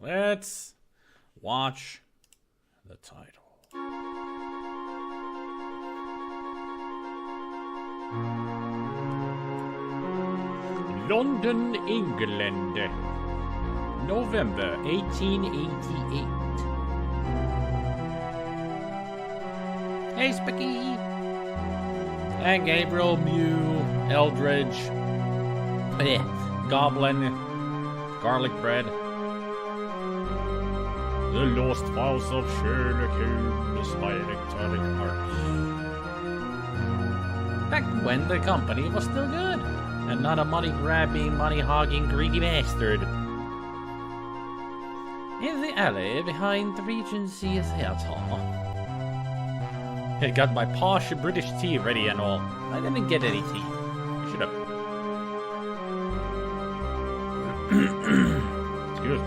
Let's watch the title. London, England, November 1888. Hey, Spicky! And Gabriel, Mew, Eldridge, Goblin, Garlic Bread. The Lost Files of Sherlock Holmes by Electronic Arts. Back when the company was still good, and not a money-grabbing, money-hogging, greedy bastard. In the alley behind the Regency Theatre. I got my posh British tea ready and all. I didn't get any tea. I should have. Excuse me.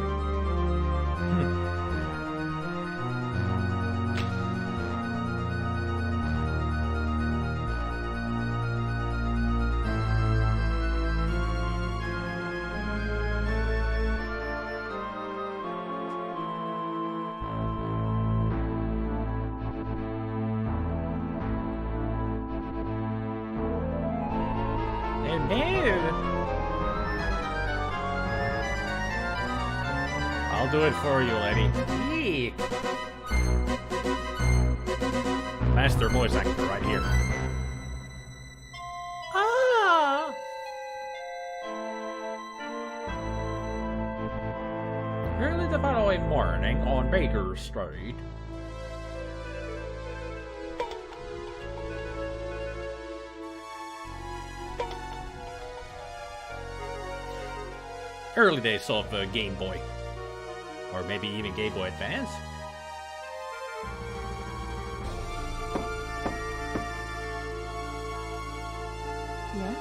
I'll do it for you, Eddie. Eek. Master voice actor right here. Ah! Early the following morning on Baker Street. Early days of Game Boy. Or maybe even Game Boy Advance. Yeah?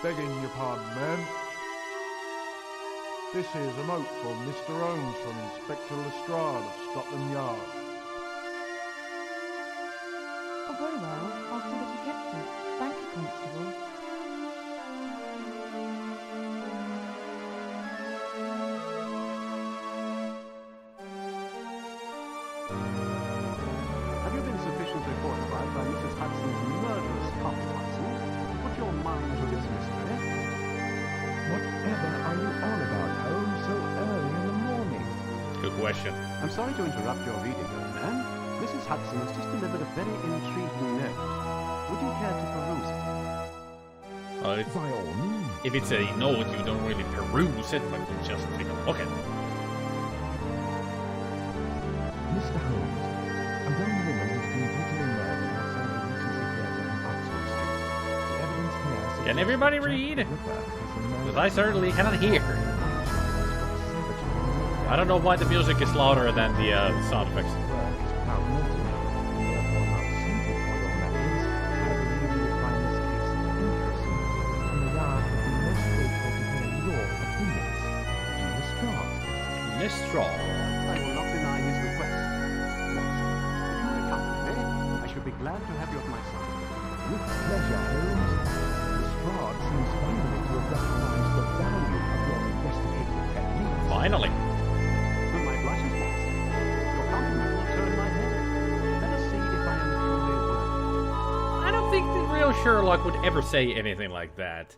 Begging your pardon, ma'am. This is a note from Mr. Holmes from Inspector Lestrade of Scotland Yard. Oh, very well. I'll see that you kept it. Thank you, Constable. Have you been sufficiently fortified by Mrs. Hudson's murderous copy, Watson, to put your mind to this mystery? Whatever are you on about, Holmes, so early in the morning? Good question. I'm sorry to interrupt your reading, young man. Mrs. Hudson has just delivered a very intriguing note. Would you care to peruse it? By all means. If it's a note, you don't really peruse it, but you just take a look at it. Mr. Holmes, a young woman has been brutally murdered outside the Regency Theatre on Oxford Street. The evidence here suggests Can everybody Jack read? the Ripper is the man Because I certainly cannot hear. I don't know why the music is louder than the sound effects. Strong. I will not deny his request. Watson, if you will accompany me, I should be glad to have you at my side. With pleasure, Holmes. Lestrade seems finally to have recognized the value of your investigative techniques. Finally. To my blushes, Watson. Your compliment will turn my head. Let us see if I am truly worthy. I don't think the real Sherlock would ever say anything like that.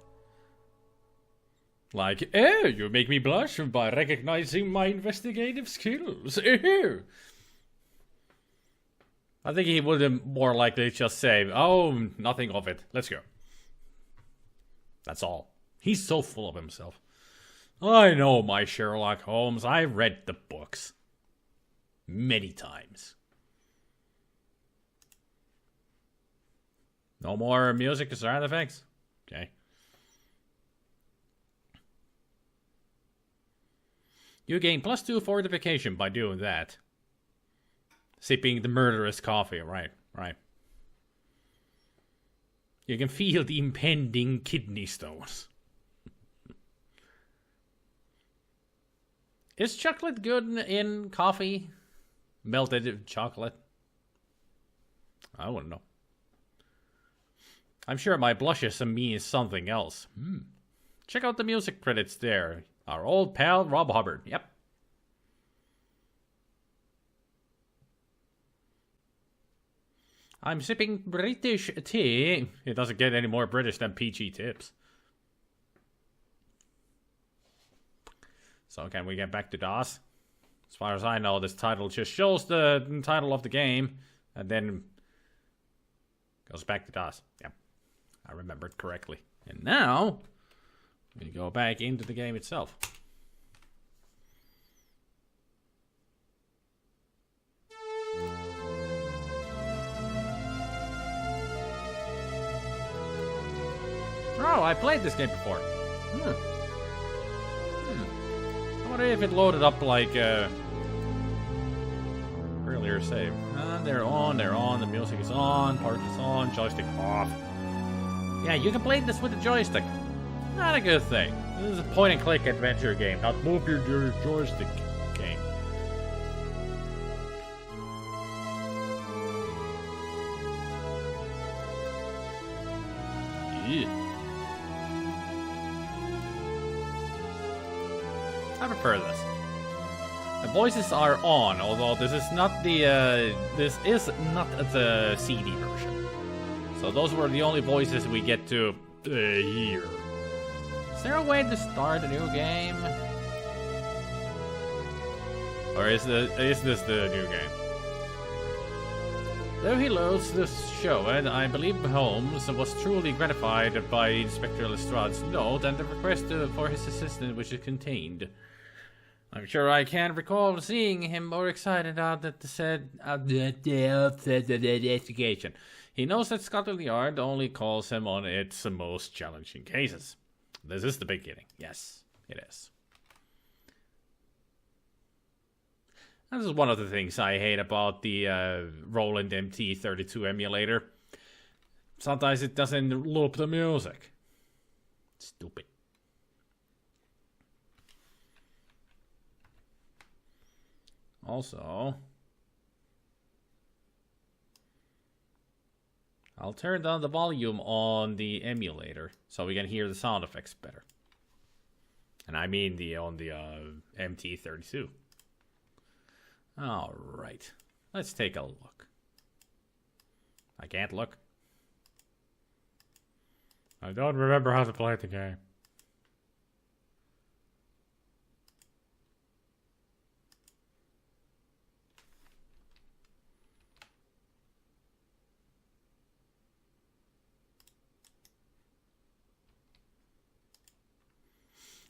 Like, oh, you make me blush by recognizing my investigative skills. I think he would more likely just say, oh, nothing of it. Let's go. That's all. He's so full of himself. I know my Sherlock Holmes. I read the books. Many times. No more music or sound effects? Okay. You gain +2 fortification by doing that. Sipping the murderous coffee, right. You can feel the impending kidney stones. Is chocolate good in coffee? Melted chocolate? I wouldn't know. I'm sure my blushes means something else. Check out the music credits there. Our old pal Rob Hubbard. Yep. I'm sipping British tea. It doesn't get any more British than PG Tips. So can we get back to DOS? As far as I know, this title just shows the title of the game and then goes back to DOS. Yep. I remembered correctly. And now we go back into the game itself. Oh, I played this game before. I wonder if it loaded up like earlier save. They're on, the music is on, party is on, joystick off. Yeah, you can play this with the joystick. Not a good thing. This is a point and click adventure game, not move your joystick game. Yeah. I prefer this. The voices are on, although this is not the CD version. So those were the only voices we get to hear. Is there a way to start a new game? Or is this the new game? Though he loads this show, and I believe Holmes was truly gratified by Inspector Lestrade's note and the request for his assistance which it contained. I'm sure I can't recall seeing him more excited out at the said investigation. He knows that Scotland Yard only calls him on its most challenging cases. This is the beginning. Yes, it is. This is one of the things I hate about the Roland MT32 emulator. Sometimes it doesn't loop the music. Stupid. Also, I'll turn down the volume on the emulator so we can hear the sound effects better. And I mean on the MT32. All right, let's take a look. I can't look. I don't remember how to play the game.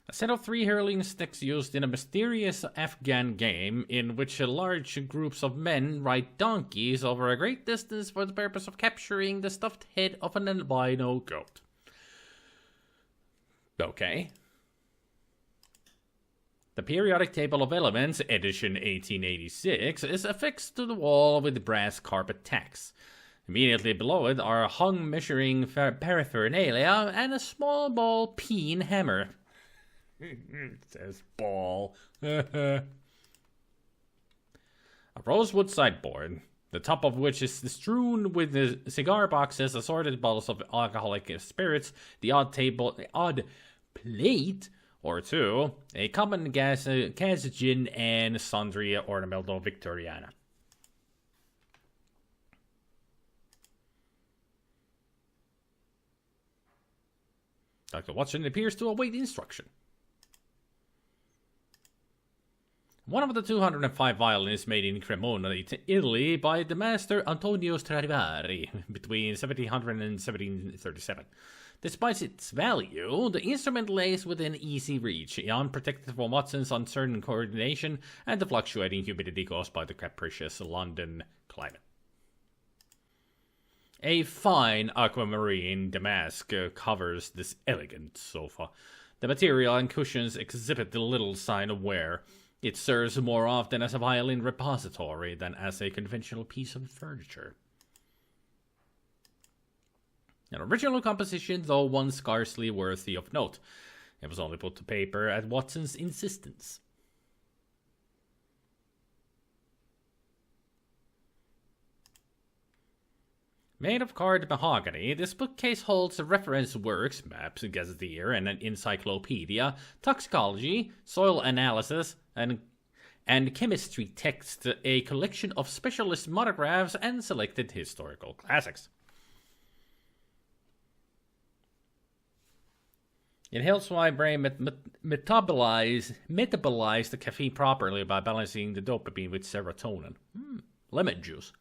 A set of 3 hurling sticks used in a mysterious Afghan game in which large groups of men ride donkeys over a great distance for the purpose of capturing the stuffed head of an albino goat. Okay. The periodic table of elements, edition 1886, is affixed to the wall with brass carpet tacks. Immediately below it are hung measuring paraphernalia and a small ball peen hammer. It says ball. A rosewood sideboard, the top of which is strewn with the cigar boxes, assorted bottles of alcoholic spirits, the odd plate or two, a common cassin, and sundry ornamental Victoriana. Dr. Watson appears to await instruction. One of the 205 violins made in Cremona, Italy, by the master Antonio Stradivari between 1700 and 1737. Despite its value, the instrument lays within easy reach, unprotected from Watson's uncertain coordination and the fluctuating humidity caused by the capricious London climate. A fine aquamarine damask covers this elegant sofa. The material and cushions exhibit the little sign of wear. It serves more often as a violin repository than as a conventional piece of furniture. An original composition, though one scarcely worthy of note. It was only put to paper at Watson's insistence. Made of carved mahogany, this bookcase holds reference works, maps, gazetteer, and an encyclopedia, toxicology, soil analysis, and chemistry texts, a collection of specialist monographs, and selected historical classics. It helps my brain metabolize the caffeine properly by balancing the dopamine with serotonin. Lemon juice.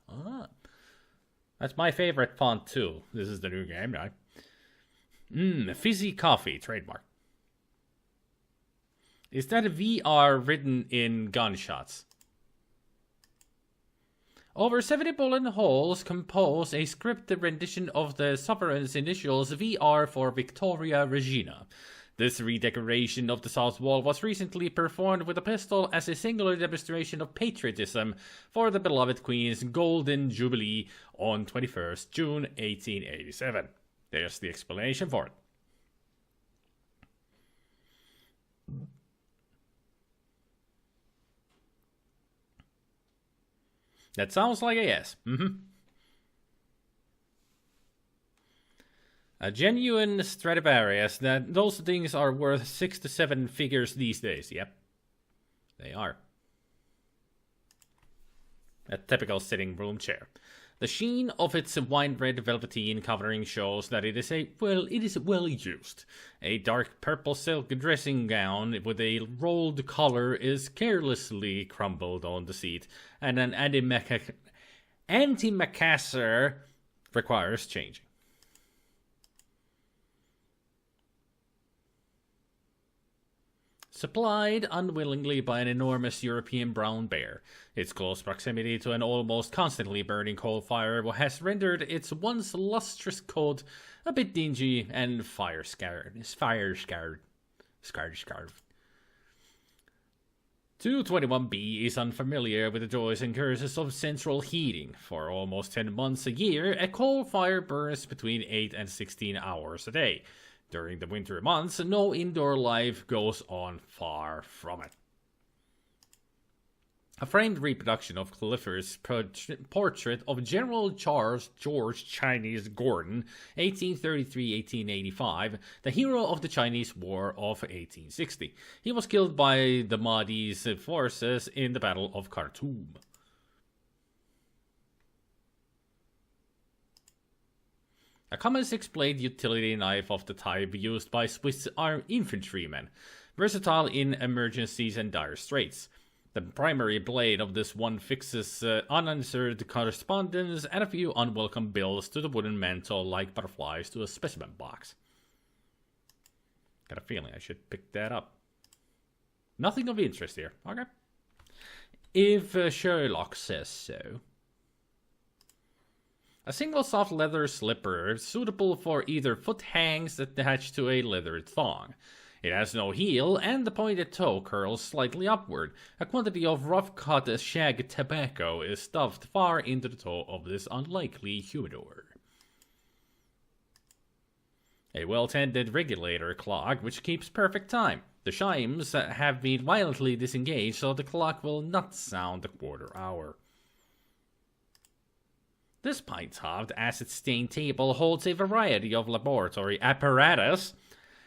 That's my favorite font too. This is the new game, right? Fizzy coffee, trademark. Is that a VR written in gunshots? Over 70 bullet holes compose a scripted rendition of the sovereign's initials VR for Victoria Regina. This redecoration of the south wall was recently performed with a pistol as a singular demonstration of patriotism for the beloved Queen's Golden Jubilee on 21st June 1887. There's the explanation for it. That sounds like a yes. A genuine Stradivarius. Those things are worth 6 to 7 figures these days. Yep, they are. A typical sitting room chair. The sheen of its wine-red velveteen covering shows that it is well used. A dark purple silk dressing gown with a rolled collar is carelessly crumbled on the seat, and an antimacassar requires changing. Supplied unwillingly by an enormous European brown bear. Its close proximity to an almost constantly burning coal fire has rendered its once lustrous coat a bit dingy and fire-scarred. 221B is unfamiliar with the joys and curses of central heating. For almost 10 months a year, a coal fire burns between 8 and 16 hours a day. During the winter months, no indoor life goes on, far from it. A framed reproduction of Clifford's portrait of General Charles George Chinese Gordon, 1833-1885, the hero of the Chinese War of 1860. He was killed by the Mahdi's forces in the Battle of Khartoum. A common six-blade utility knife of the type used by Swiss infantrymen, versatile in emergencies and dire straits. The primary blade of this one fixes unanswered correspondence and a few unwelcome bills to the wooden mantle like butterflies to a specimen box. Got a feeling I should pick that up. Nothing of interest here. Okay. If Sherlock says so. A single soft leather slipper, suitable for either foot hangs attached to a leather thong. It has no heel, and the pointed toe curls slightly upward. A quantity of rough-cut shag tobacco is stuffed far into the toe of this unlikely humidor. A well-tended regulator clock, which keeps perfect time. The chimes have been violently disengaged, so the clock will not sound the quarter hour. This pine-topped, acid-stained table holds a variety of laboratory apparatus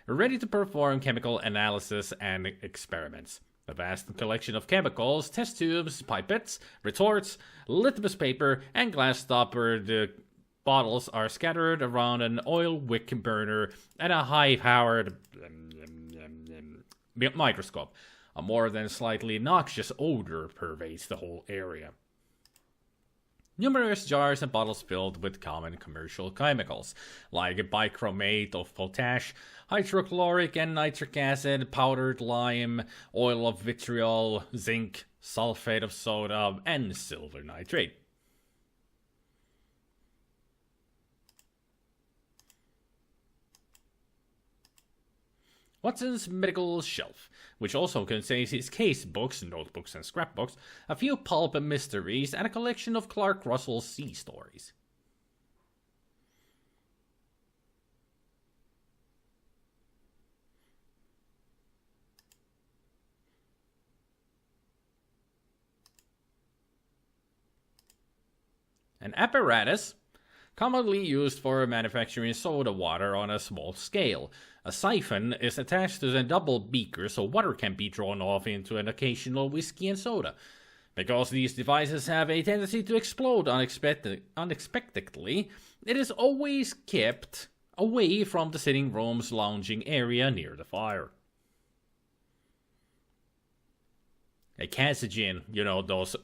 ready to perform chemical analysis and experiments. A vast collection of chemicals, test tubes, pipettes, retorts, litmus paper, and glass-stoppered bottles are scattered around an oil wick burner and a high-powered microscope. A more than slightly noxious odor pervades the whole area. Numerous jars and bottles filled with common commercial chemicals, like bichromate of potash, hydrochloric and nitric acid, powdered lime, oil of vitriol, zinc, sulfate of soda, and silver nitrate. Watson's medical shelf, which also contains his case books, notebooks, and scrapbooks, a few pulp mysteries, and a collection of Clark Russell's sea stories. An apparatus commonly used for manufacturing soda water on a small scale. A siphon is attached to the double beaker so water can be drawn off into an occasional whiskey and soda. Because these devices have a tendency to explode unexpectedly, it is always kept away from the sitting room's lounging area near the fire. A Casagen, you know, those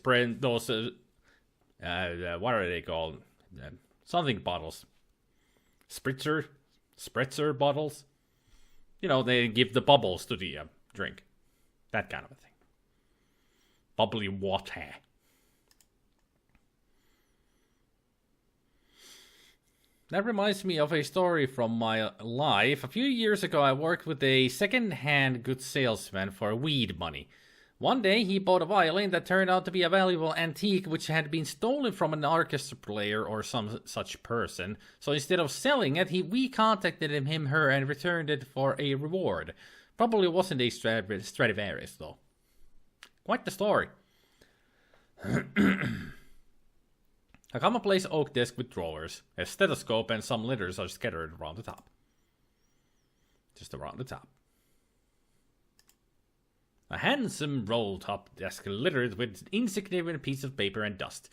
what are they called? Something bottles. Spritzer bottles. You know, they give the bubbles to the drink. That kind of a thing. Bubbly water. That reminds me of a story from my life. A few years ago, I worked with a second-hand goods salesman for weed money. One day, he bought a violin that turned out to be a valuable antique which had been stolen from an orchestra player or some such person. So instead of selling it, we contacted him, her, and returned it for a reward. Probably wasn't a Stradivarius, though. Quite the story. A commonplace oak desk with drawers, a stethoscope, and some letters are scattered around the top. Just around the top. A handsome roll-top desk littered with insignificant pieces of paper and dust.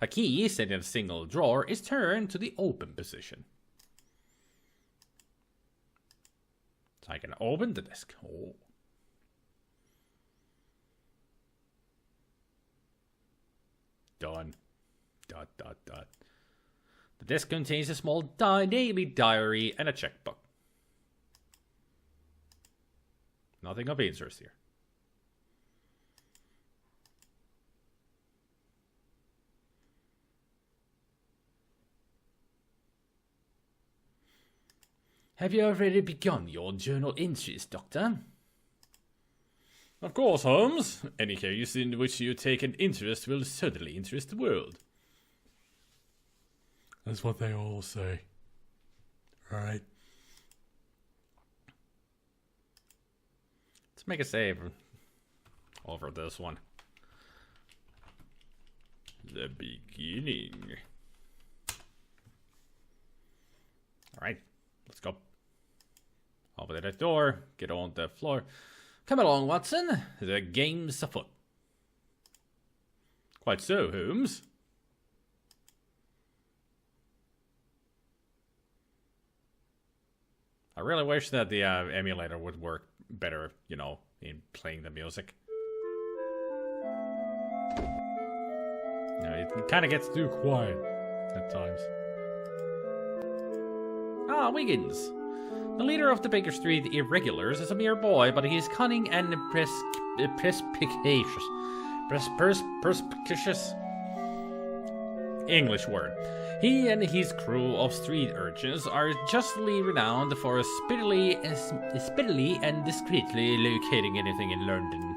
A key, set in a single drawer, is turned to the open position. So I can open the desk. Oh. Done. ... The desk contains a small daily diary and a checkbook. Nothing of interest here. Have you already begun your journal entries, Doctor? Of course, Holmes. Any case in which you take an interest will certainly interest the world. That's what they all say. Alright. Let's make a save over this one. The beginning. Alright, let's go. Open that door, get on the floor. Come along, Watson. The game's afoot. Quite so, Holmes. I really wish that the emulator would work better, you know, in playing the music. You know, it kind of gets too quiet at times. Ah, Wiggins. The leader of the Baker Street Irregulars is a mere boy, but he is cunning and perspicacious. Perspicacious? English word. He and his crew of street urchins are justly renowned for speedily and discreetly locating anything in London.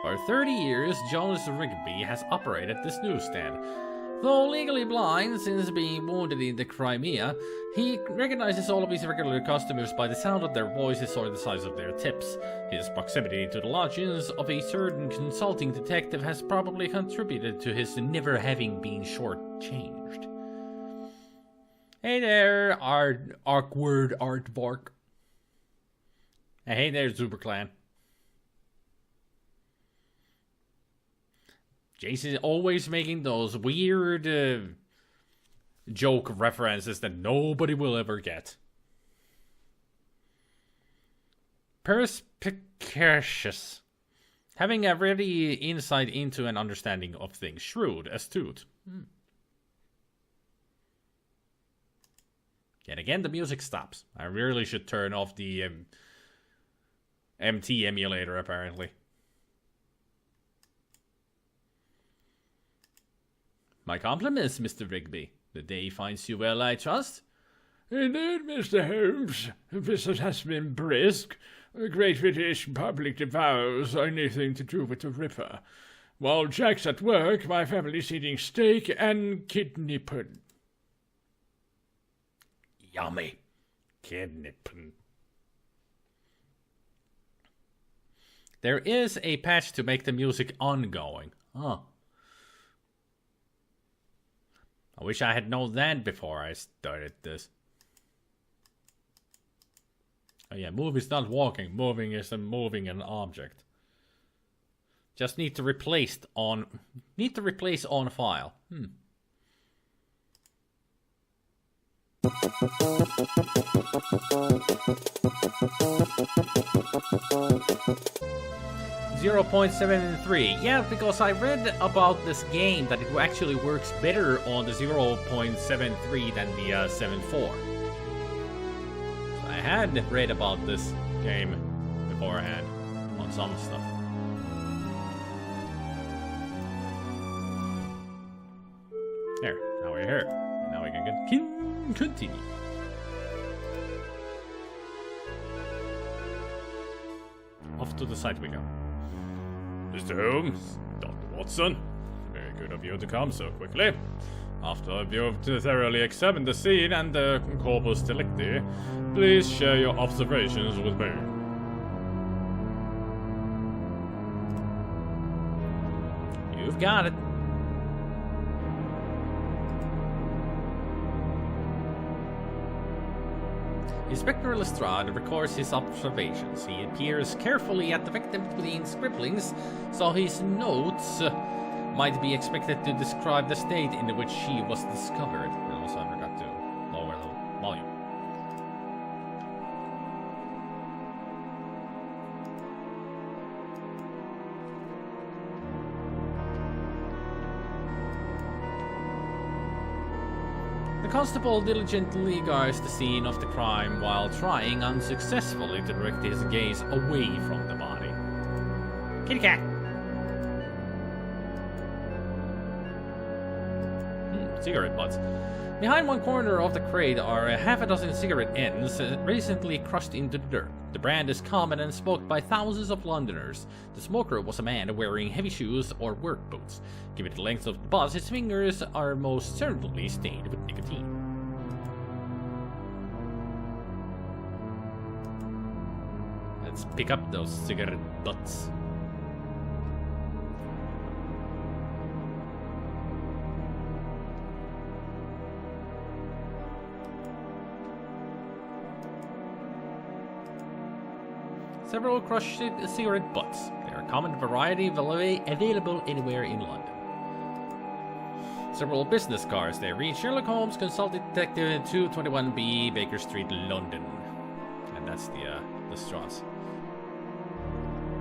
For 30 years, Jonas Rigby has operated this newsstand. Though legally blind since being wounded in the Crimea, he recognizes all of his regular customers by the sound of their voices or the size of their tips. His proximity to the lodgings of a certain consulting detective has probably contributed to his never having been shortchanged. Hey there, awkward aardvark. Hey there, Zuberclan. Jason is always making those weird joke references that nobody will ever get. Perspicacious. Having a ready insight into an understanding of things. Shrewd, astute. Yet again, the music stops. I really should turn off the MT emulator, apparently. My compliments, Mr. Rigby. The day finds you well, I trust? Indeed, Mr. Holmes. The visit has been brisk. The great British public devours anything to do with the Ripper. While Jack's at work, my family's eating steak and kidney pudding. Yummy. Kidney pudding. There is a patch to make the music ongoing. Oh. I wish I had known that before I started this. Oh yeah, move is not walking. Moving is moving an object. Just need to replace on file. 0.73. Yeah, because I read about this game that it actually works better on the 0.73 than the 7.4. So I had read about this game beforehand on some stuff. There, now we're here. Now we can continue. Off to the side we go. Mr. Holmes, Dr. Watson, very good of you to come so quickly. After you've thoroughly examined the scene and the corpus delicti, please share your observations with me. You've got it. Inspector Lestrade records his observations. He peers carefully at the victim between scribblings, so his notes might be expected to describe the state in which she was discovered. And also I forgot to lower the volume. The constable diligently guards the scene of the crime while trying unsuccessfully to direct his gaze away from the body. Kitty cat! Cigarette butts. Behind one corner of the crate are half a dozen cigarette ends recently crushed into the dirt. The brand is common and smoked by thousands of Londoners. The smoker was a man wearing heavy shoes or work boots. Given the length of the buzz, his fingers are most certainly stained with nicotine. Let's pick up those cigarette butts. Several crushed cigarette butts. They are a common variety available anywhere in London. Several business cards. They read Sherlock Holmes, Consultant Detective 221B, Baker Street, London. And that's the straws.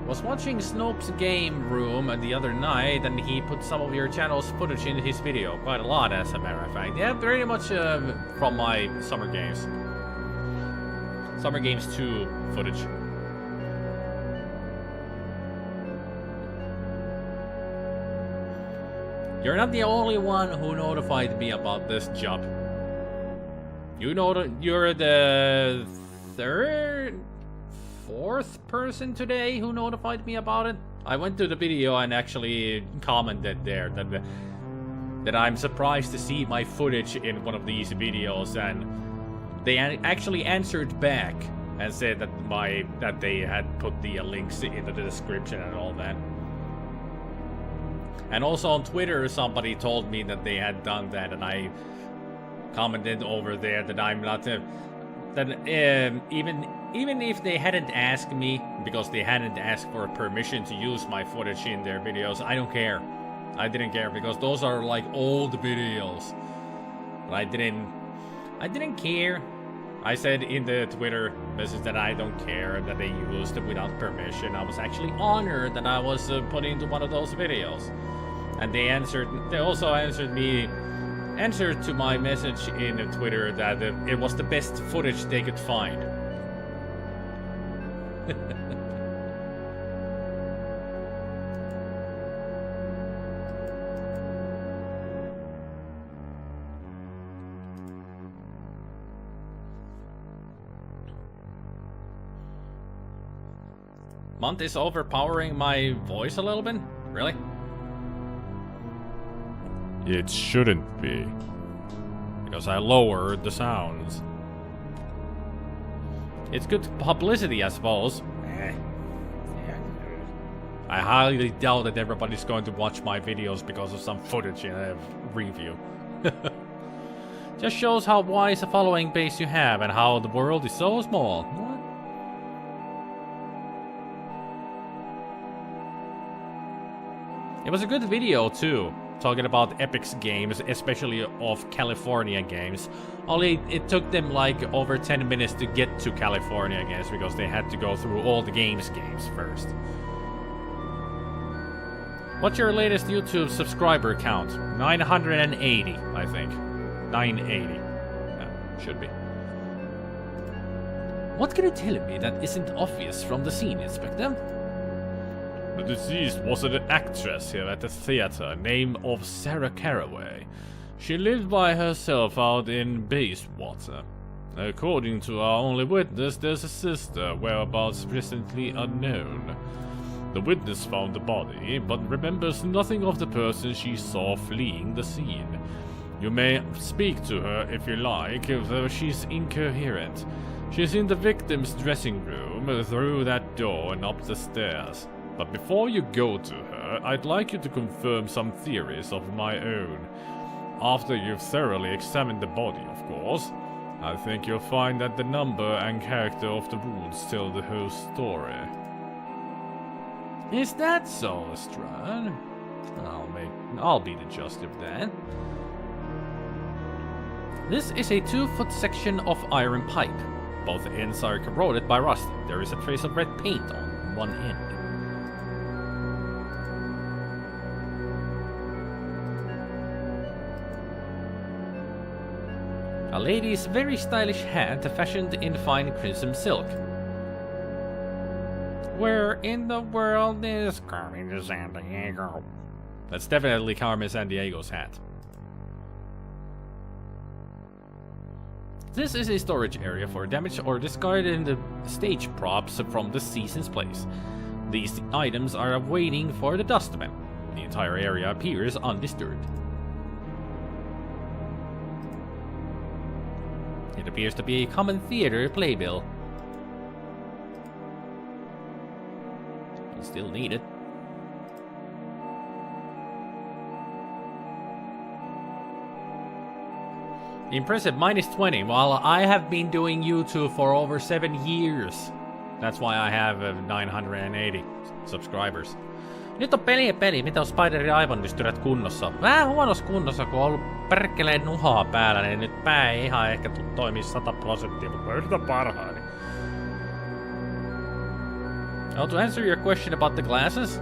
Was watching Snopes Game Room the other night, and he put some of your channel's footage in his video. Quite a lot, as a matter of fact. Yeah, very much from my Summer Games. Summer Games 2 footage. You're not the only one who notified me about this job. You're the fourth person today who notified me about it. I went to the video and actually commented there that I'm surprised to see my footage in one of these videos, and they actually answered back and said that they had put the links in the description and all that. And also on Twitter, somebody told me that they had done that, and I commented over there that I'm not even if they hadn't asked me, because they hadn't asked for permission to use my footage in their videos, I don't care. I didn't care, because those are like old videos. But I didn't care. I said in the Twitter message that I don't care that they used it without permission. I was actually honored that I was put into one of those videos. And they also answered to my message in Twitter that it was the best footage they could find. Month is overpowering my voice a little bit? Really? It shouldn't be. Because I lowered the sounds. It's good publicity, I suppose. I highly doubt that everybody's going to watch my videos because of some footage in a review. Just shows how wise a following base you have and how the world is so small. What? It was a good video too, talking about Epic's games, especially of California games. Only it took them like over 10 minutes to get to California games because they had to go through all the games first. What's your latest YouTube subscriber count? 980, I think. 980. Should be. What can you tell me that isn't obvious from the scene, Inspector? The deceased was an actress here at the theater, named of Sarah Caraway. She lived by herself out in Bayswater. According to our only witness, there's a sister, whereabouts presently unknown. The witness found the body, but remembers nothing of the person she saw fleeing the scene. You may speak to her if you like, though she's incoherent. She's in the victim's dressing room, through that door and up the stairs. But before you go to her, I'd like you to confirm some theories of my own. After you've thoroughly examined the body, of course. I think you'll find that the number and character of the wounds tell the whole story. Is that so, Lestrade? I'll be the judge of that. This is a 2-foot section of iron pipe. Both ends are corroded by rust. There is a trace of red paint on one end. A lady's very stylish hat fashioned in fine crimson silk. Where in the world is Carmen Sandiego? That's definitely Carmen Sandiego's hat. This is a storage area for damaged or discarded stage props from the season's plays. These items are waiting for the dustman. The entire area appears undisturbed. It appears to be a common theater playbill. Still need it. Impressive, -20, while I have been doing YouTube for over 7 years. That's why I have 980 subscribers. Nyt on peli, mitä on Spiderin aivonnystyrät kunnossa. Vähän huonossa kunnossa, kun on ollut perkeleen nuhaa päällä, niin nyt pää ei ihan ehkä toimii 100%, mutta mä yritän parhaani. Now, to answer your question about the glasses,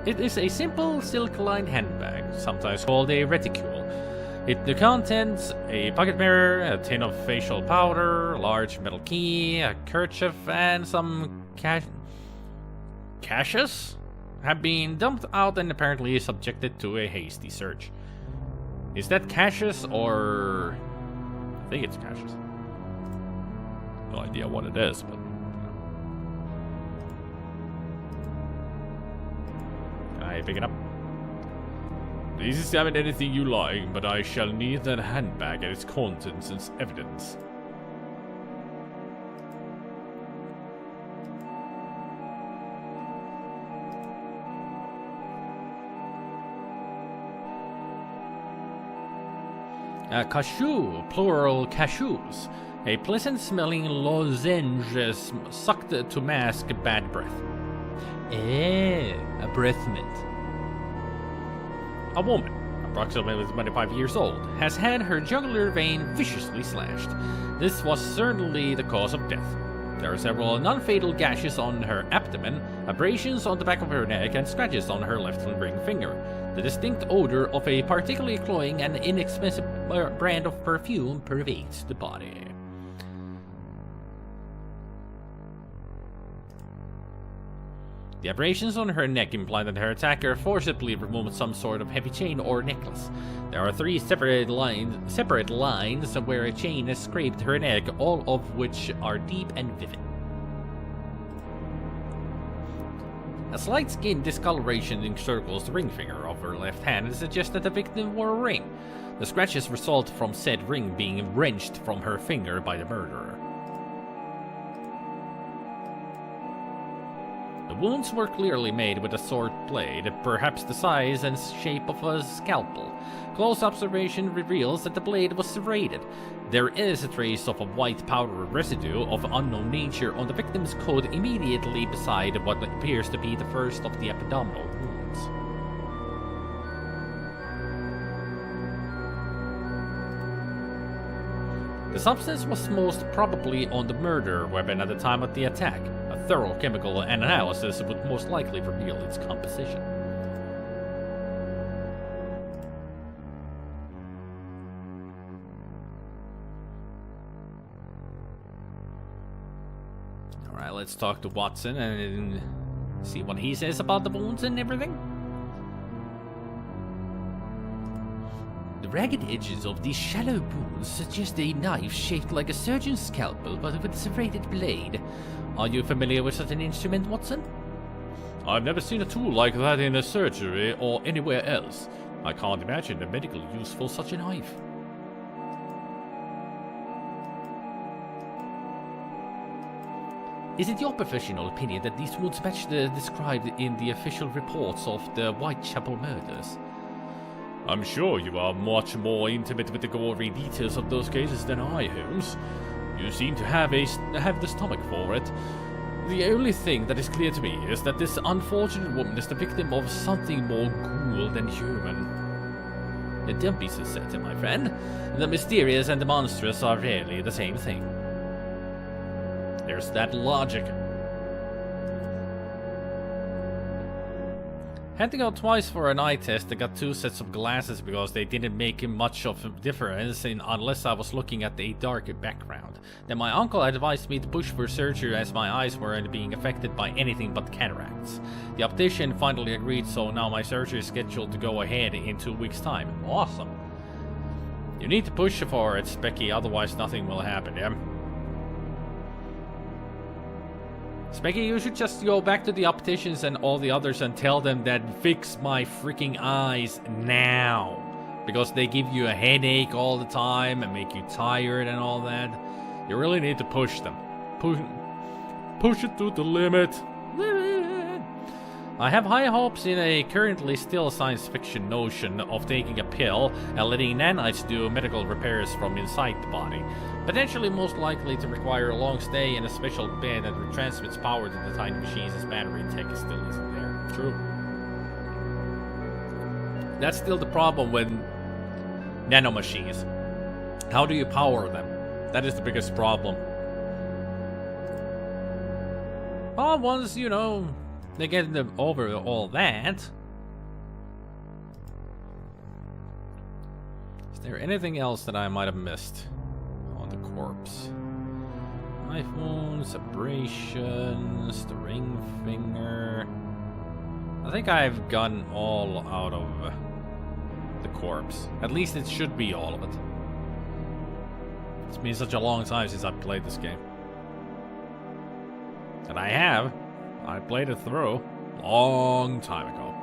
it is a simple silk-lined handbag, sometimes called a reticule. It contains a pocket mirror, a tin of facial powder, a large metal key, a kerchief, and some caches have been dumped out and apparently subjected to a hasty search. Is that caches or... I think it's caches. No idea what it is, but... Can I pick it up? Please examine anything you like, but I shall need that handbag and its contents as evidence. Cashew, plural cashews. A pleasant-smelling lozenge sucked to mask bad breath. A breath mint. A woman, approximately 25 years old, has had her jugular vein viciously slashed. This was certainly the cause of death. There are several non-fatal gashes on her abdomen, abrasions on the back of her neck, and scratches on her left ring finger. The distinct odor of a particularly cloying and inexpensive brand of perfume pervades the body. The abrasions on her neck imply that her attacker forcibly removed some sort of heavy chain or necklace. There are 3 separate lines where a chain has scraped her neck, all of which are deep and vivid. A slight skin discoloration encircles the ring finger of her left hand and suggests that the victim wore a ring. The scratches result from said ring being wrenched from her finger by the murderer. The wounds were clearly made with a sword blade, perhaps the size and shape of a scalpel. Close observation reveals that the blade was serrated. There is a trace of a white powder residue of unknown nature on the victim's coat immediately beside what appears to be the first of the abdominal wounds. The substance was most probably on the murder weapon at the time of the attack. A thorough chemical analysis would most likely reveal its composition. Alright, let's talk to Watson and see what he says about the wounds and everything. The ragged edges of these shallow wounds suggest a knife shaped like a surgeon's scalpel but with a serrated blade. Are you familiar with such an instrument, Watson? I've never seen a tool like that in a surgery or anywhere else. I can't imagine the medical use for such a knife. Is it your professional opinion that these wounds match the described in the official reports of the Whitechapel murders? I'm sure you are much more intimate with the gory details of those cases than I, Holmes. You seem to have the stomach for it. The only thing that is clear to me is that this unfortunate woman is the victim of something more ghoul than human. Don't be so certain, my friend. The mysterious and the monstrous are rarely the same thing. There's that logic. Had to go twice for an eye test. I got 2 sets of glasses because they didn't make much of a difference unless I was looking at a darker background. Then my uncle advised me to push for surgery as my eyes weren't being affected by anything but cataracts. The optician finally agreed, so now my surgery is scheduled to go ahead in 2 weeks' time. Awesome. You need to push for it, Specky, otherwise nothing will happen, yeah? Specky, you should just go back to the opticians and all the others and tell them that fix my freaking eyes now. Because they give you a headache all the time and make you tired and all that. You really need to push them. Push it to the limit. I have high hopes in a currently still science fiction notion of taking a pill and letting nanites do medical repairs from inside the body. Potentially most likely to require a long stay in a special bed that retransmits power to the tiny machines as battery tech still isn't there. True. That's still the problem with nanomachines. How do you power them? That is the biggest problem. Well, once, you know, they get them over all that. Is there anything else that I might have missed on the corpse? Knife wounds, abrasions, the ring finger. I think I've gotten all out of the corpse. At least it should be all of it. It's been such a long time since I've played this game. And I have. I played it through a long time ago.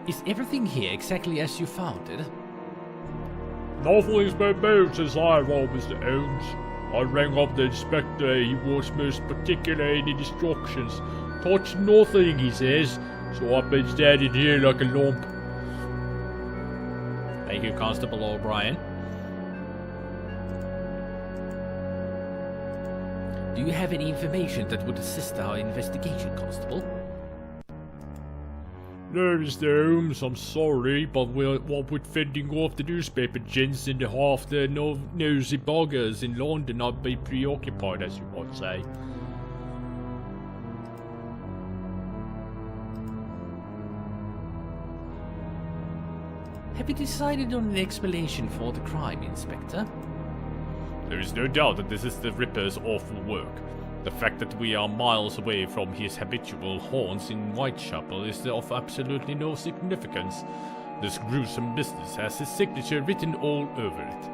Is everything here exactly as you found it? Nothing's been moved since I arrived, Mr. Holmes. I rang up the inspector. He was most particular in the instructions. Touch nothing, he says. So I've been standing here like a lump. Thank you, Constable O'Brien. Do you have any information that would assist our investigation, Constable? No, Mr. Holmes, I'm sorry, but what with fending off the newspaper gents and half the nosy buggers in London, I'd be preoccupied, as you might say. Have you decided on an explanation for the crime, Inspector? There is no doubt that this is the Ripper's awful work. The fact that we are miles away from his habitual haunts in Whitechapel is of absolutely no significance. This gruesome business has his signature written all over it.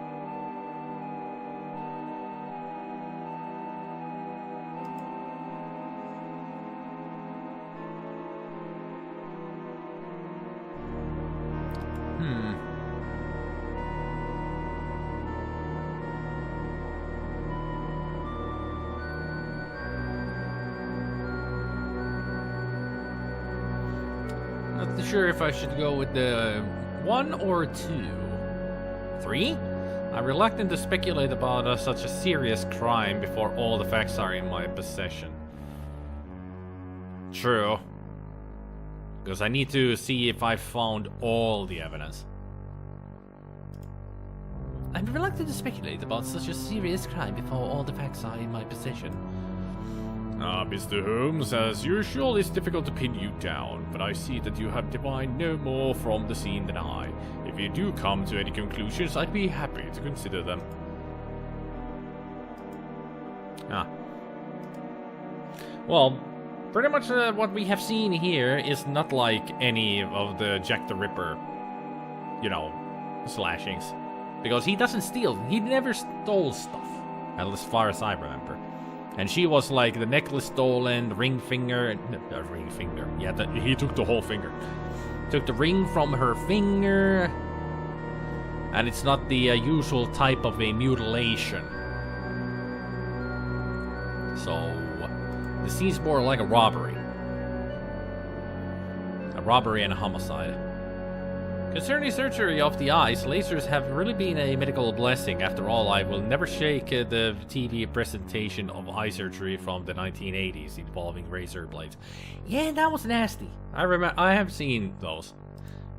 sure if I should go with the 1 or 2. 3? I'm reluctant to speculate about such a serious crime before all the facts are in my possession. True. Because I need to see if I found all the evidence. I'm reluctant to speculate about such a serious crime before all the facts are in my possession. Mr. Holmes, as usual, it's difficult to pin you down, but I see that you have divined no more from the scene than I. If you do come to any conclusions, I'd be happy to consider them. Well, pretty much what we have seen here is not like any of the Jack the Ripper, slashings. Because he doesn't steal. He never stole stuff, as far as I remember. And she was like the necklace stolen, the ring finger. Yeah, he took the whole finger. Took the ring from her finger. And it's not the usual type of a mutilation. So, this seems more like a robbery. A robbery and a homicide. Concerning surgery of the eyes, lasers have really been a medical blessing. After all, I will never shake the TV presentation of eye surgery from the 1980s involving razor blades. Yeah, that was nasty. I have seen those.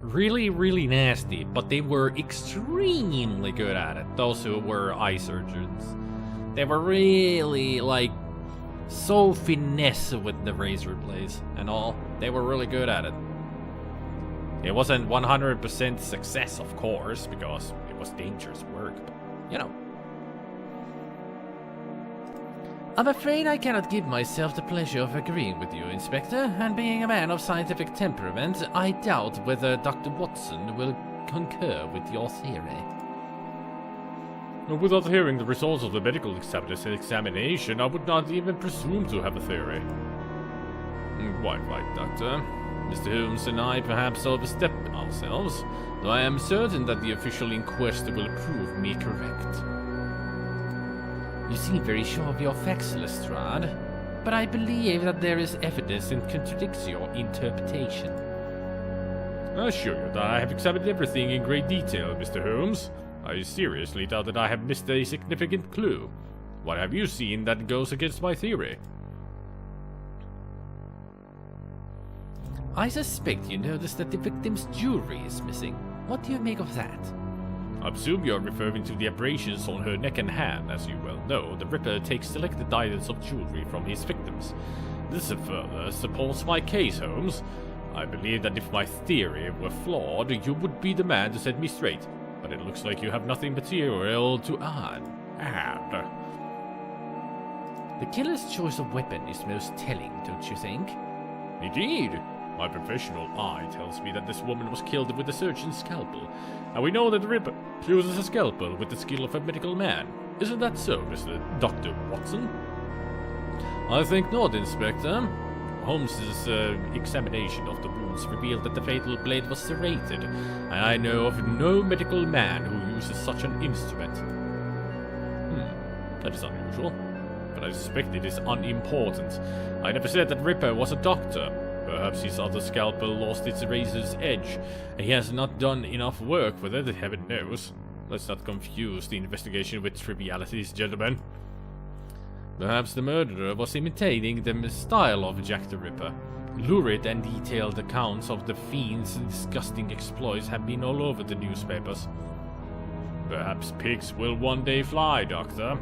Really, really nasty, but they were extremely good at it, those who were eye surgeons. They were really, so finesse with the razor blades and all. They were really good at it. It wasn't 100% success, of course, because it was dangerous work, but, I'm afraid I cannot give myself the pleasure of agreeing with you, Inspector, and being a man of scientific temperament, I doubt whether Dr. Watson will concur with your theory. Without hearing the results of the medical examiner's examination, I would not even presume to have a theory. Quite right, Doctor. Mr. Holmes and I perhaps overstep ourselves, though I am certain that the official inquest will prove me correct. You seem very sure of your facts, Lestrade, but I believe that there is evidence that contradicts your interpretation. I assure you that I have examined everything in great detail, Mr. Holmes. I seriously doubt that I have missed a significant clue. What have you seen that goes against my theory? I suspect you noticed that the victim's jewelry is missing. What do you make of that? I presume you are referring to the abrasions on her neck and hand. As you well know, the Ripper takes selected items of jewelry from his victims. This further supports my case, Holmes. I believe that if my theory were flawed, you would be the man to set me straight. But it looks like you have nothing material to add. The killer's choice of weapon is most telling, don't you think? Indeed. My professional eye tells me that this woman was killed with a surgeon's scalpel, and we know that the Ripper uses a scalpel with the skill of a medical man. Isn't that so, Mr. Dr. Watson? I think not, Inspector. Holmes's examination of the wounds revealed that the fatal blade was serrated, and I know of no medical man who uses such an instrument. That is unusual, but I suspect it is unimportant. I never said that Ripper was a doctor. Perhaps his other scalpel lost its razor's edge, and he has not done enough work with it, heaven knows. Let's not confuse the investigation with trivialities, gentlemen. Perhaps the murderer was imitating the style of Jack the Ripper. Lurid and detailed accounts of the fiend's disgusting exploits have been all over the newspapers. Perhaps pigs will one day fly, Doctor.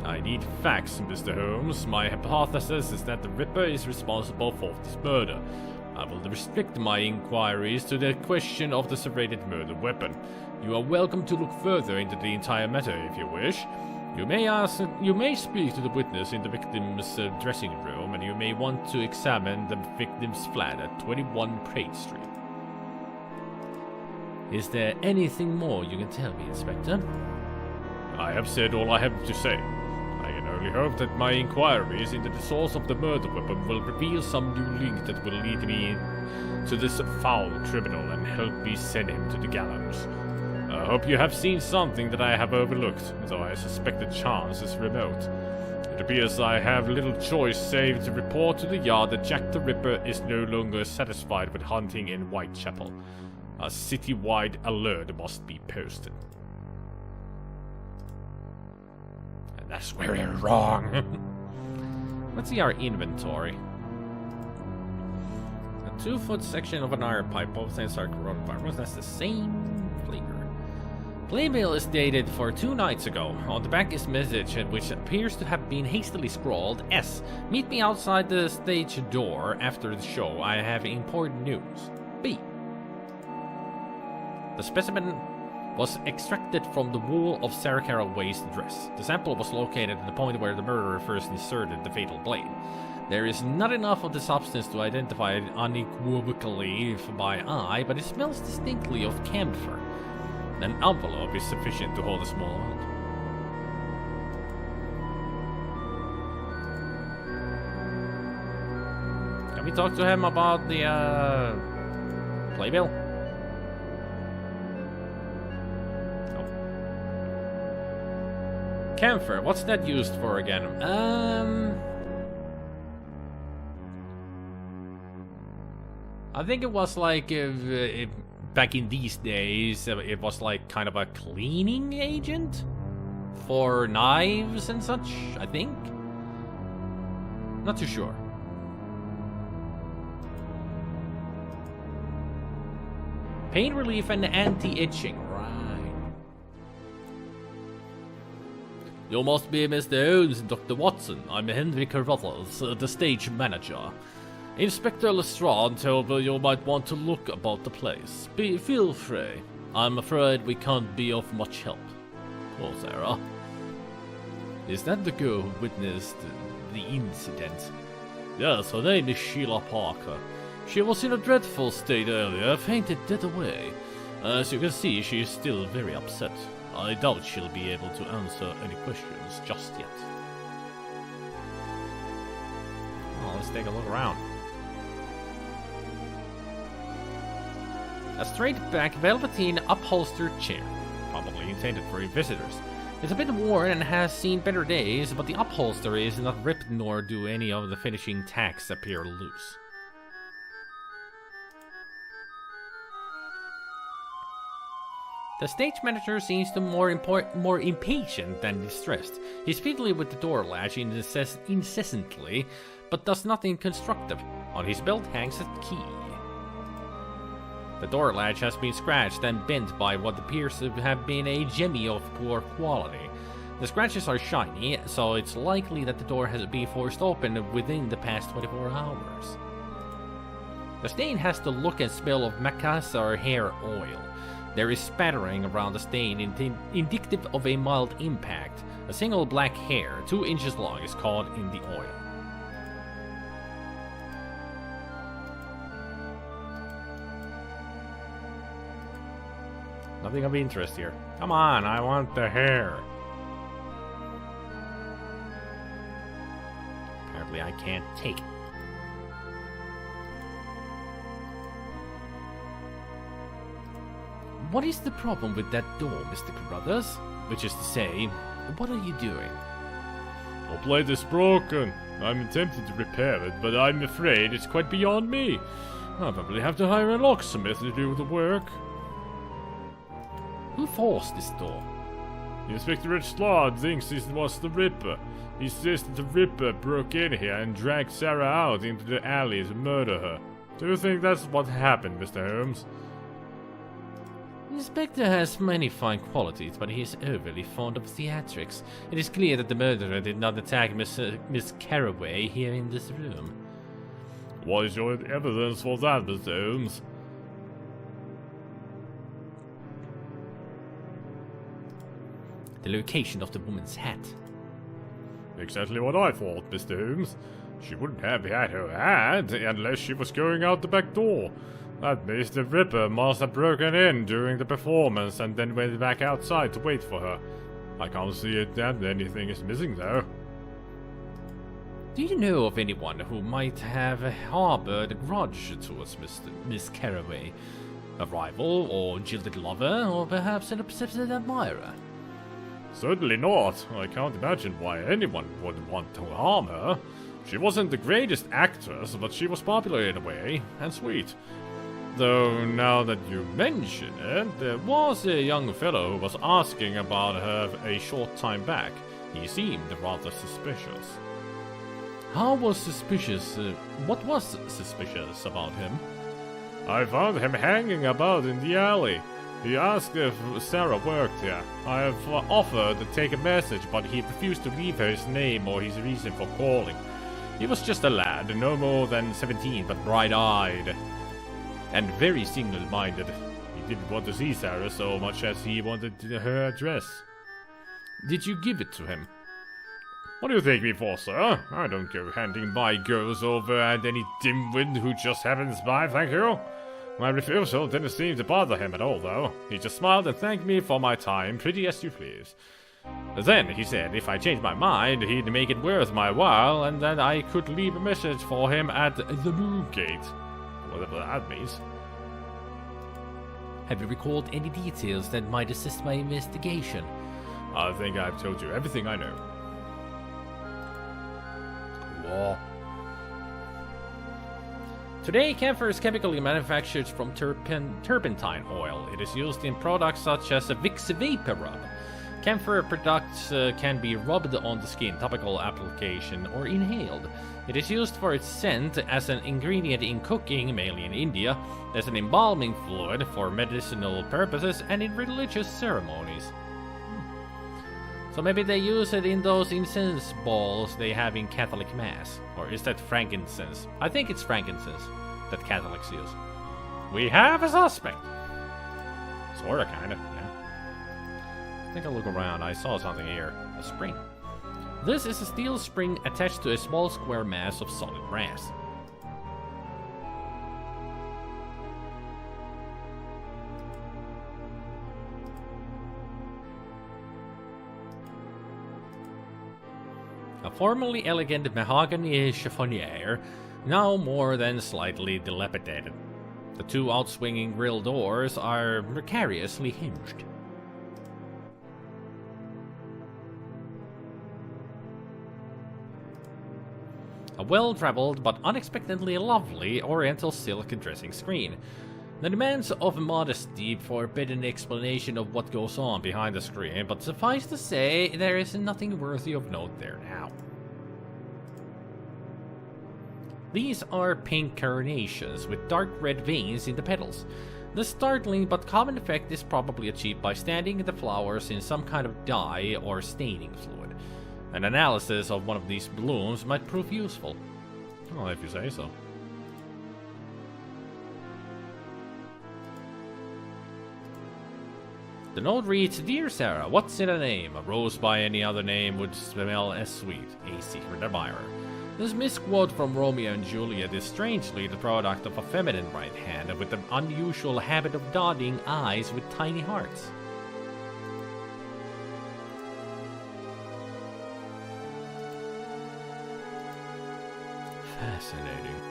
I need facts, Mr. Holmes. My hypothesis is that the Ripper is responsible for this murder. I will restrict my inquiries to the question of the serrated murder weapon. You are welcome to look further into the entire matter if you wish. You may speak to the witness in the victim's dressing room, and you may want to examine the victim's flat at 21 Pratt Street. Is there anything more you can tell me, Inspector? I have said all I have to say. I can only hope that my inquiries into the source of the murder weapon will reveal some new link that will lead me to this foul criminal and help me send him to the gallows. I hope you have seen something that I have overlooked, though I suspect the chance is remote. It appears I have little choice save to report to the yard that Jack the Ripper is no longer satisfied with hunting in Whitechapel. A city-wide alert must be posted. And that's where you're wrong. Let's see our inventory. A 2-foot section of an iron pipe, both things are coronavirus. That's the same flavor. Playbill is dated for 2 nights ago. On the back is a message which appears to have been hastily scrawled. S. Meet me outside the stage door after the show. I have important news. B. The specimen was extracted from the wool of Sarah Caraway's dress. The sample was located at the point where the murderer first inserted the fatal blade. There is not enough of the substance to identify it unequivocally by eye, but it smells distinctly of camphor. An envelope is sufficient to hold a small amount. Can we talk to him about the playbill? Oh. Camphor, what's that used for again? I think it was like back in these days, it was like kind of a cleaning agent for knives and such, I think. Not too sure. Pain relief and anti-itching, right. You must be Mr. Holmes and Dr. Watson. I'm Henry Carruthers, the stage manager. Inspector Lestrade told me you might want to look about the place. Feel free. I'm afraid we can't be of much help. Poor Sarah. Is that the girl who witnessed the incident? Yes, her name is Sheila Parker. She was in a dreadful state earlier, fainted dead away. As you can see, she is still very upset. I doubt she'll be able to answer any questions just yet. Well, let's take a look around. A straight-back velveteen upholstered chair, probably intended for visitors. It's a bit worn and has seen better days, but the upholstery is not ripped nor do any of the finishing tacks appear loose. The stage manager seems to more impatient than distressed. He's fiddling with the door latch incessantly, but does nothing constructive. On his belt hangs a key. The door latch has been scratched and bent by what appears to have been a jemmy of poor quality. The scratches are shiny, so it's likely that the door has been forced open within the past 24 hours. The stain has the look and smell of macassar hair oil. There is spattering around the stain indicative of a mild impact. A single black hair, 2 inches long, is caught in the oil. Nothing of interest here. Come on, I want the hair. Apparently I can't take it. What is the problem with that door, Mr. Carruthers? Which is to say, what are you doing? The plate is broken. I'm attempting to repair it, but I'm afraid it's quite beyond me. I'll probably have to hire a locksmith to do the work. Who forced this door? Inspector Lestrade thinks it was the Ripper. He says that the Ripper broke in here and dragged Sarah out into the alley to murder her. Do you think that's what happened, Mr. Holmes? The inspector has many fine qualities, but he is overly fond of theatrics. It is clear that the murderer did not attack Miss Caraway here in this room. What is your evidence for that, Mr. Holmes? The location of the woman's hat. Exactly what I thought, Mr. Holmes. She wouldn't have had her hat unless she was going out the back door. That means the Ripper must have broken in during the performance and then went back outside to wait for her. I can't see it that anything is missing, though. Do you know of anyone who might have harbored a grudge towards Miss Caraway? A rival, or jilted lover, or perhaps an obsessive admirer? Certainly not. I can't imagine why anyone would want to harm her. She wasn't the greatest actress, but she was popular in a way, and sweet. Though, now that you mention it, there was a young fellow who was asking about her a short time back. He seemed rather suspicious. How was suspicious? What was suspicious about him? I found him hanging about in the alley. He asked if Sarah worked here. I have offered to take a message, but he refused to leave her his name or his reason for calling. He was just a lad, no more than 17, but bright-eyed and very single-minded. He didn't want to see Sarah so much as he wanted her address. Did you give it to him? What do you take me for, sir? I don't go handing my girls over at any dimwit who just happens by, thank you. My refusal didn't seem to bother him at all, though. He just smiled and thanked me for my time, pretty as you please. Then he said if I changed my mind, he'd make it worth my while, and that I could leave a message for him at the Moon Gate. Whatever that means. Have you recalled any details that might assist my investigation? I think I've told you everything I know. Cool. Today, camphor is chemically manufactured from turpentine oil. It is used in products such as a Vicks Vapor Rub. Camphor products can be rubbed on the skin, topical application, or inhaled. It is used for its scent as an ingredient in cooking, mainly in India, as an embalming fluid for medicinal purposes, and in religious ceremonies. So maybe they use it in those incense balls they have in Catholic Mass. Or is that frankincense? I think it's frankincense that Catholics use. We have a suspect. Sorta, kinda, yeah. Take a look around. I saw something here. A spring. This is a steel spring attached to a small square mass of solid brass. A formerly elegant mahogany chiffonier, now more than slightly dilapidated. The two outswinging grille doors are precariously hinged. A well-traveled but unexpectedly lovely oriental silk dressing screen. The demands of modesty forbid an explanation of what goes on behind the screen, but suffice to say, there is nothing worthy of note there now. These are pink carnations with dark red veins in the petals. The startling but common effect is probably achieved by standing the flowers in some kind of dye or staining fluid. An analysis of one of these blooms might prove useful. Well, if you say so. The note reads, Dear Sarah, what's in a name? A rose by any other name would smell as sweet. A secret admirer. This misquote from Romeo and Juliet is strangely the product of a feminine right hand with the unusual habit of dotting eyes with tiny hearts. Fascinating.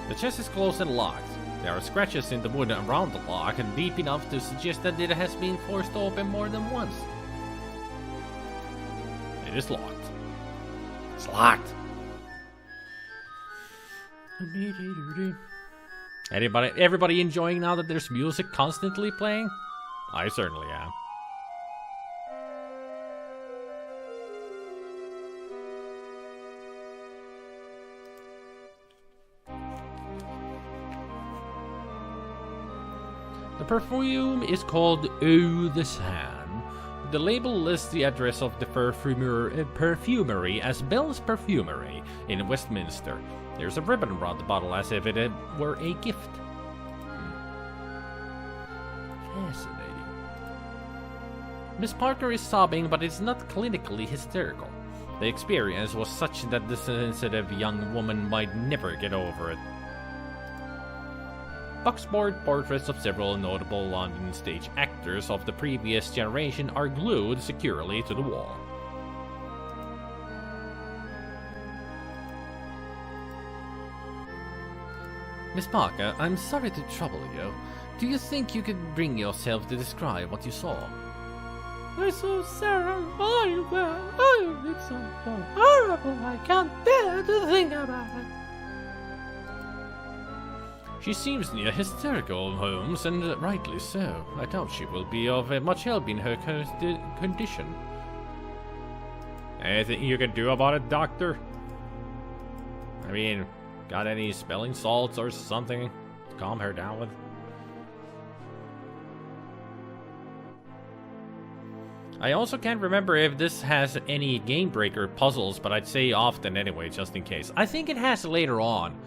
The chest is closed and locked. There are scratches in the wood around the lock and deep enough to suggest that it has been forced open more than once. It is locked. It's locked. Everybody enjoying now that there's music constantly playing? I certainly am. The perfume is called Eau de San. The label lists the address of the perfumery as Bell's Perfumery in Westminster. There's a ribbon around the bottle as if it were a gift. Fascinating. Miss Parker is sobbing, but it's not clinically hysterical. The experience was such that the sensitive young woman might never get over it. Boxboard portraits of several notable London stage actors of the previous generation are glued securely to the wall. Miss Parker, I'm sorry to trouble you, Do you think you could bring yourself to describe what you saw? I saw Sarah lying there. Oh, it's so horrible. I can't bear to think about it. She seems near hysterical, Holmes, and rightly so. I doubt she will be of much help in her condition. Anything you can do about it, Doctor? I mean, got any smelling salts or something to calm her down with? I also can't remember if this has any game breaker puzzles, but I'd say often anyway, just in case. I think it has later on.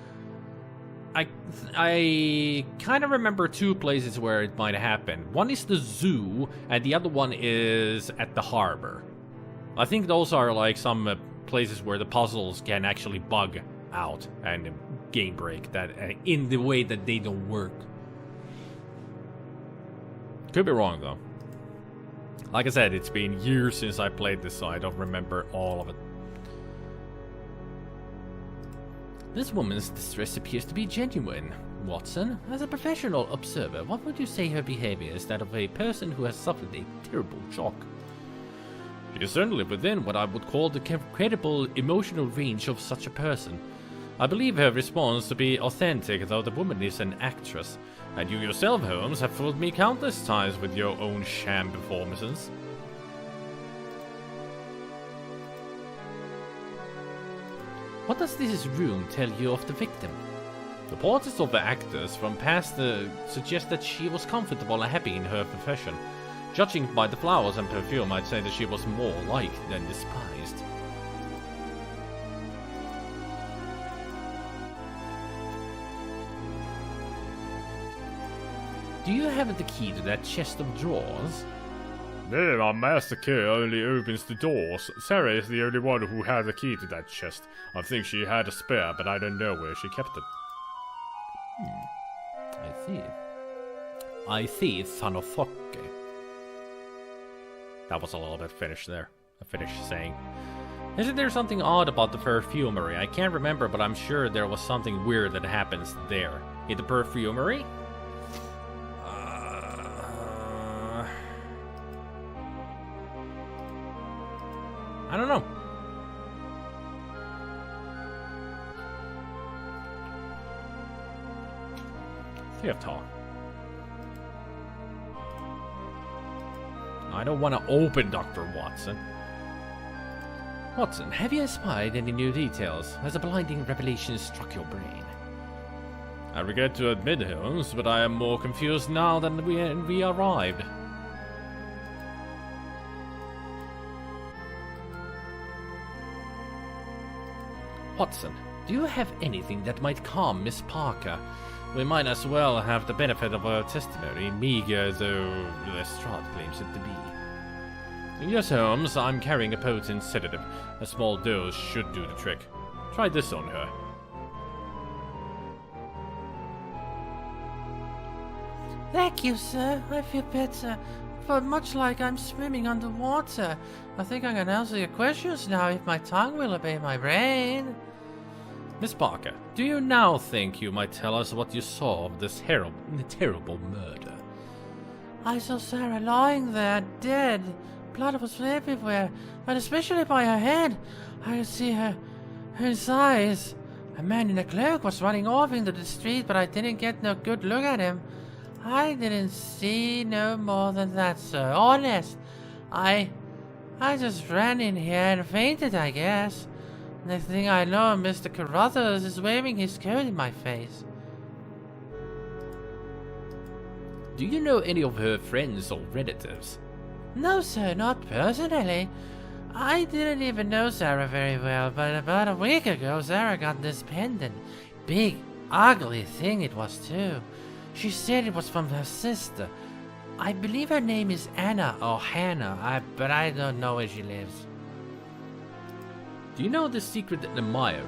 I kind of remember two places where it might happen. One is the zoo, and the other one is at the harbor. I think those are like some places where the puzzles can actually bug out and game break that in the way that they don't work. Could be wrong though. Like I said, it's been years since I played this, so I don't remember all of it. This woman's distress appears to be genuine. Watson, as a professional observer, what would you say her behavior is that of a person who has suffered a terrible shock? She is certainly within what I would call the credible emotional range of such a person. I believe her response to be authentic, though the woman is an actress, and you yourself, Holmes, have fooled me countless times with your own sham performances. What does this room tell you of the victim? The portraits of the actors from past suggest that she was comfortable and happy in her profession. Judging by the flowers and perfume, I'd say that she was more liked than despised. Do you have the key to that chest of drawers? No, my master key only opens the doors. Sarah is the only one who has a key to that chest. I think she had a spare, but I don't know where she kept it. I see, son of Fokke. That was a little bit Finnish there. A Finnish saying. Isn't there something odd about the perfumery? I can't remember, but I'm sure there was something weird that happens there. In the perfumery? I don't know. Theater. I don't want to open Dr. Watson. Watson, have you espied any new details? Has a blinding revelation struck your brain? I regret to admit, Holmes, but I am more confused now than we arrived. Watson, do you have anything that might calm Miss Parker? We might as well have the benefit of her testimony, meager though Lestrade claims it to be. Yes, Holmes, I'm carrying a potent sedative. A small dose should do the trick. Try this on her. Thank you, sir. I feel better. But much like I'm swimming underwater, I think I can answer your questions now if my tongue will obey my brain. Miss Parker, do you now think you might tell us what you saw of this terrible murder? I saw Sarah lying there, dead. Blood was everywhere, but especially by her head. I could see her eyes. A man in a cloak was running off into the street, but I didn't get no good look at him. I didn't see no more than that, sir. Honest. I just ran in here and fainted, I guess. Next thing I know, Mr. Carruthers is waving his coat in my face. Do you know any of her friends or relatives? No, sir, not personally. I didn't even know Sarah very well, but about a week ago, Sarah got this pendant. Big, ugly thing it was, too. She said it was from her sister. I believe her name is Anna or Hannah, but I don't know where she lives. Do you know the secret admirer?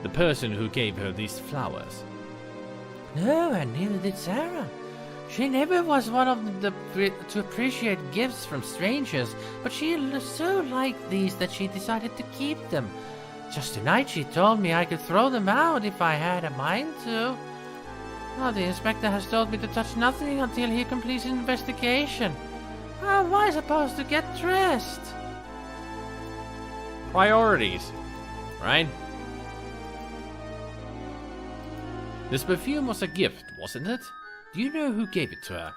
The person who gave her these flowers? No, and neither did Sarah. She never was one of the to appreciate gifts from strangers, but she so liked these that she decided to keep them. Just tonight she told me I could throw them out if I had a mind to. Oh, the inspector has told me to touch nothing until he completes his investigation. How am I supposed to get dressed? Priorities, right? This perfume was a gift, wasn't it? Do you know who gave it to her?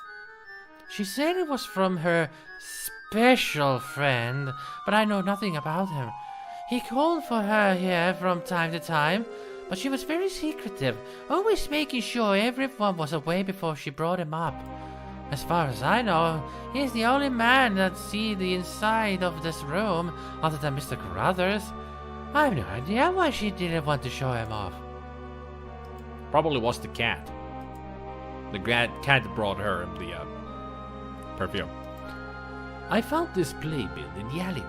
She said it was from her special friend, but I know nothing about him. He called for her here from time to time, but she was very secretive, always making sure everyone was away before she brought him up. As far as I know, he's the only man that sees the inside of this room other than Mr. Carruthers. I have no idea why she didn't want to show him off. Probably was the cat. The cat brought her the perfume. I found this playbill in the alleyway.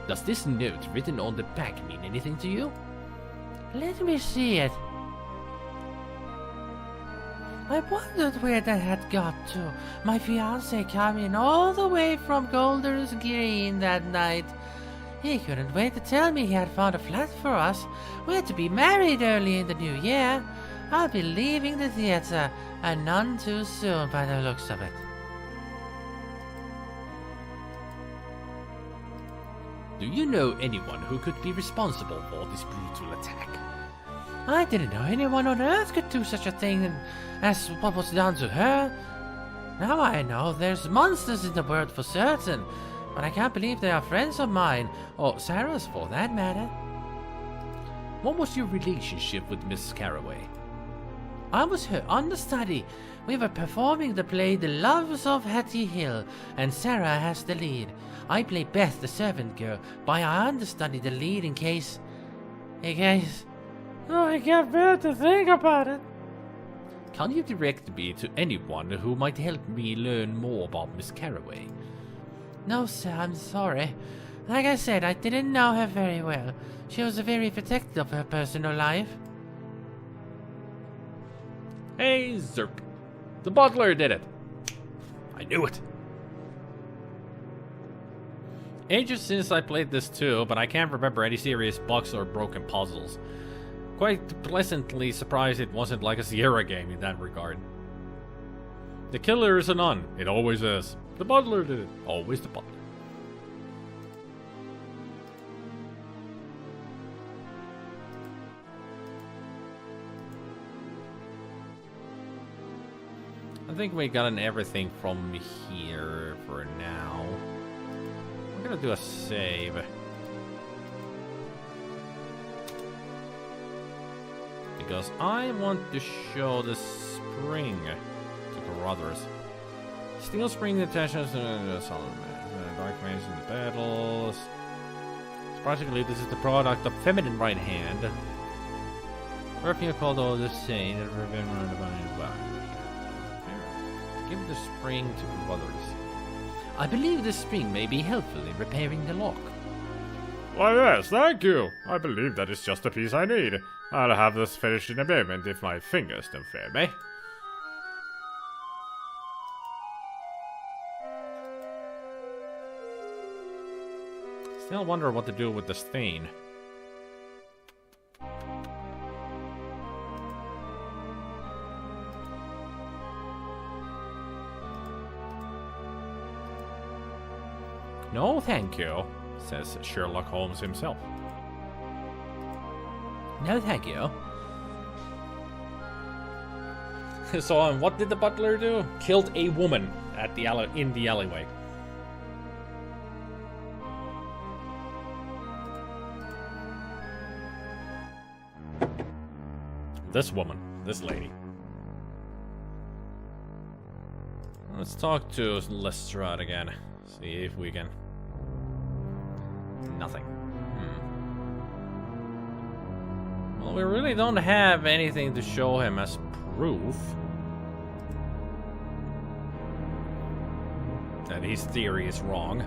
Does this note written on the back mean anything to you? Let me see it. I wondered where that had got to. My fiancé came in all the way from Golders Green that night. He couldn't wait to tell me he had found a flat for us. We're to be married early in the new year. I'll be leaving the theater, and none too soon by the looks of it. Do you know anyone who could be responsible for this brutal attack? I didn't know anyone on earth could do such a thing as what was done to her. Now I know there's monsters in the world for certain, but I can't believe they are friends of mine, or Sarah's for that matter. What was your relationship with Miss Carraway? I was her understudy. We were performing the play The Loves of Hattie Hill, and Sarah has the lead. I play Beth, the servant girl, but I understudy the lead in case... Oh, I can't bear to think about it. Can you direct me to anyone who might help me learn more about Miss Carraway? No, sir, I'm sorry. Like I said, I didn't know her very well. She was very protective of her personal life. Hey, Zerp. The butler did it. I knew it. Ages since I played this too, but I can't remember any serious bugs or broken puzzles. Quite pleasantly surprised it wasn't like a Sierra game in that regard. The killer is a nun. It always is. The butler did it. Always the butler. I think we gotten everything from here for now. I'm gonna do a save. Because I want to show the spring to Carruthers. Steel spring attachments to the solid man. Dark maze in the battles. Surprisingly, this is the product of feminine right hand. Perfume called all the same. Give the spring to Carruthers. I believe this spring may be helpful in repairing the lock. Why, yes, thank you. I believe that is just the piece I need. I'll have this finished in a moment if my fingers don't fail me. Still wonder what to do with the stain. No, thank you, says Sherlock Holmes himself. No, thank you. So, what did the butler do? Killed a woman at the in the alleyway. This woman, this lady. Let's talk to Lestrade again. See if we can. Nothing. Well, we really don't have anything to show him as proof that his theory is wrong.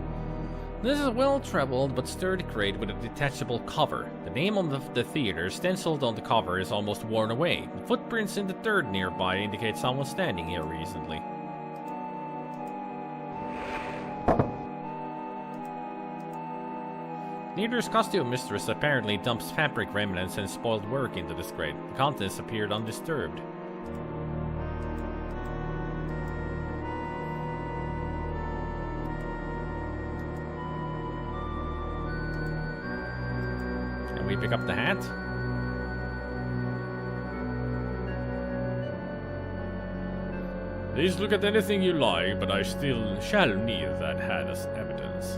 This is a well-traveled but sturdy crate with a detachable cover. The name on the theater stenciled on the cover is almost worn away. The footprints in the dirt nearby indicate someone standing here recently. Theater's costume mistress apparently dumps fabric remnants and spoiled work into this crate. The contents appeared undisturbed. pick up the hat? Please look at anything you like, but I still shall need that hat as evidence.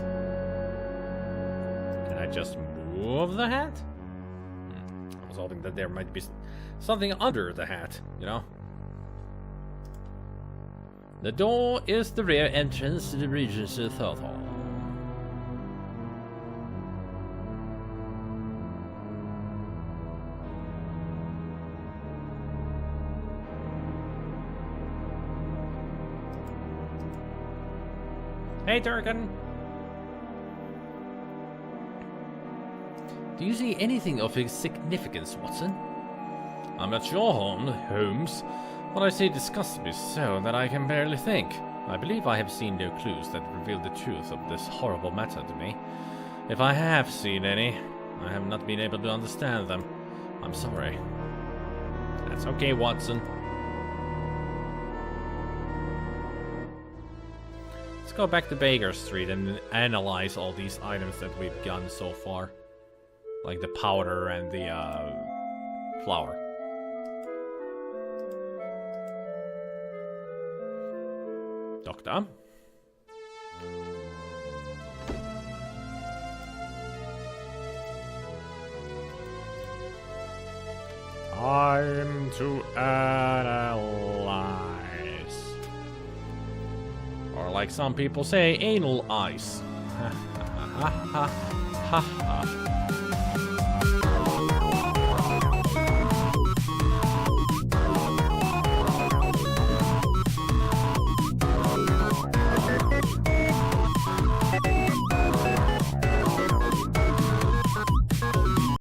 Can I just move the hat? I was hoping that there might be something under the hat, you know? The door is the rear entrance to the Regency Third Hall. Hey, Durgan! Do you see anything of significance, Watson? I'm not sure, Holmes. What I see disgusts me so that I can barely think. I believe I have seen no clues that reveal the truth of this horrible matter to me. If I have seen any, I have not been able to understand them. I'm sorry. That's okay, Watson. Let's go back to Baker Street and analyze all these items that we've gotten so far. Like the powder and the flour. Doctor? Time to analyze. Or like some people say, anal ice. Ha ha ha ha ha.